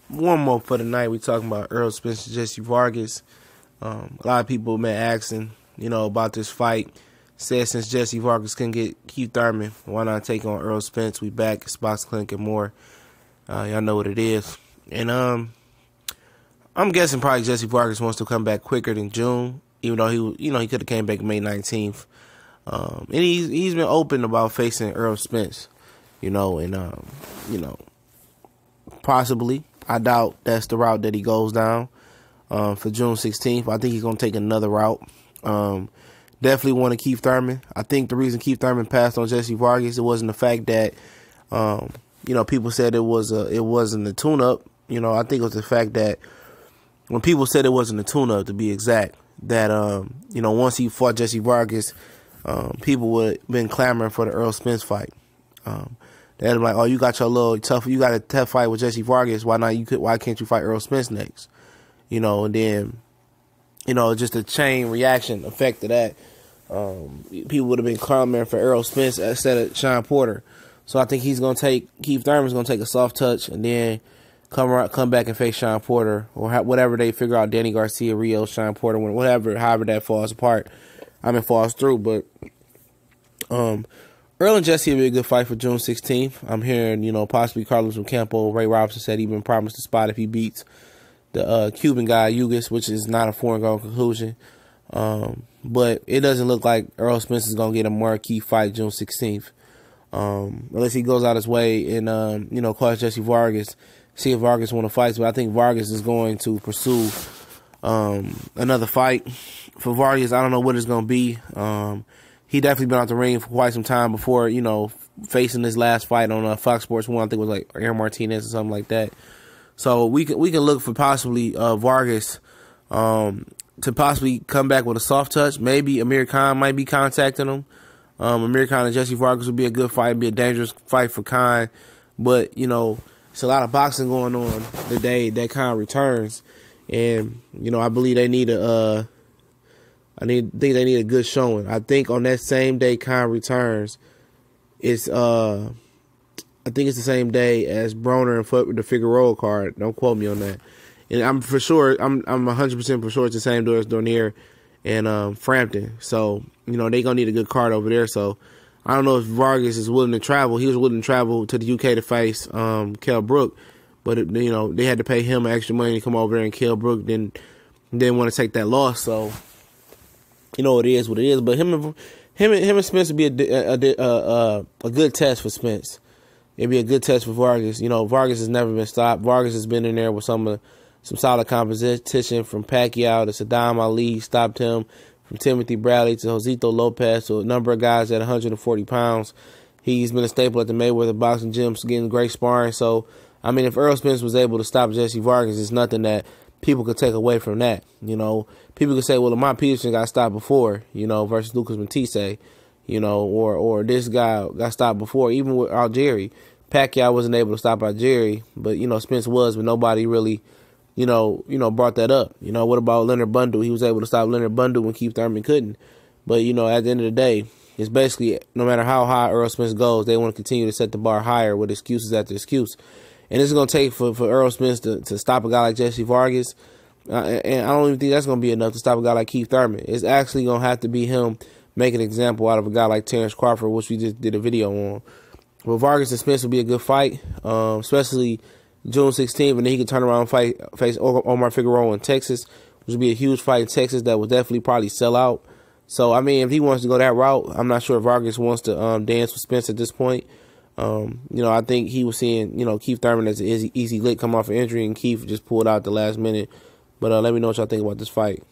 one more for the night. We talking about Errol Spence and Jessie Vargas. A lot of people been asking, about this fight. Said since Jessie Vargas couldn't get Keith Thurman, why not take on Errol Spence? We back at Spots Clinic and more. Y'all know what it is. And I'm guessing probably Jessie Vargas wants to come back quicker than June, even though he could have came back May 19th. And he's been open about facing Errol Spence, possibly. I doubt that's the route that he goes down for June 16th. I think he's going to take another route. Definitely want to Keith Thurman. I think the reason Keith Thurman passed on Jessie Vargas, it wasn't the fact that, people said it wasn't a tune-up. I think it was the fact that when people said it wasn't a tune-up, to be exact, that, once he fought Jessie Vargas, people would have been clamoring for the Errol Spence fight. They'd be like, "Oh, you got a tough fight with Jessie Vargas. Why can't you fight Errol Spence next?" And then, just a chain reaction effect of that. People would have been clamoring for Errol Spence instead of Sean Porter. So I think Keith Thurman's going to take a soft touch and then come back and face Sean Porter or whatever they figure out. Danny Garcia, Rio, Sean Porter, however that falls through. But Errol and Jessie will be a good fight for June 16th. I'm hearing, possibly Carlos Ocampo. Ray Robinson said he been promised the spot if he beats the Cuban guy, Yugas, which is not a foregone conclusion. But it doesn't look like Errol Spence is going to get a marquee fight June 16th. Unless he goes out his way and, calls Jessie Vargas, see if Vargas want to fight. But I think Vargas is going to pursue another fight. For Vargas, I don't know what it's going to be. He definitely been out the ring for quite some time before, facing his last fight on Fox Sports 1. I think it was like Aaron Martinez or something like that. So we can look for possibly Vargas to possibly come back with a soft touch. Maybe Amir Khan might be contacting him. Amir Khan and Jessie Vargas would be a good fight, be a dangerous fight for Khan. But, it's a lot of boxing going on the day that Khan returns. And, I believe they need think they need a good showing. I think on that same day Khan returns, I think it's the same day as Broner and the Figueroa card. Don't quote me on that. And I'm 100% for sure it's the same day as Dornier and Frampton. So, they're going to need a good card over there. So, I don't know if Vargas is willing to travel. He was willing to travel to the UK to face Kell Brook. But, they had to pay him extra money to come over there, and Kell Brook didn't want to take that loss. So, it is what it is. But him and Spence would be a good test for Spence. It'd be a good test for Vargas. Vargas has never been stopped. Vargas has been in there with some solid competition from Pacquiao to Saddam Ali, stopped him, from Timothy Bradley to Josito Lopez, to a number of guys at 140 pounds. He's been a staple at the Mayweather boxing gyms, getting great sparring. So, if Errol Spence was able to stop Jessie Vargas, it's nothing that people could take away from that. People could say, well, Lamont Peterson got stopped before, versus Lucas Matisse, or this guy got stopped before, even with Algieri. Pacquiao wasn't able to stop Algieri, but, Spence was, but nobody really, brought that up. What about Leonard Bundle? He was able to stop Leonard Bundle when Keith Thurman couldn't. But, at the end of the day, it's basically, no matter how high Errol Spence goes, they want to continue to set the bar higher with excuses after excuse. And it's going to take for Errol Spence to stop a guy like Jessie Vargas. And I don't even think that's going to be enough to stop a guy like Keith Thurman. It's actually going to have to be him making an example out of a guy like Terrence Crawford, which we just did a video on. Well, Vargas and Spence will be a good fight, especially June 16th, and then he can turn around and face Omar Figueroa in Texas, which would be a huge fight in Texas that would definitely probably sell out. So, if he wants to go that route, I'm not sure if Vargas wants to dance with Spence at this point. I think he was seeing, Keith Thurman as an easy lick come off an injury, and Keith just pulled out at the last minute. But let me know what y'all think about this fight.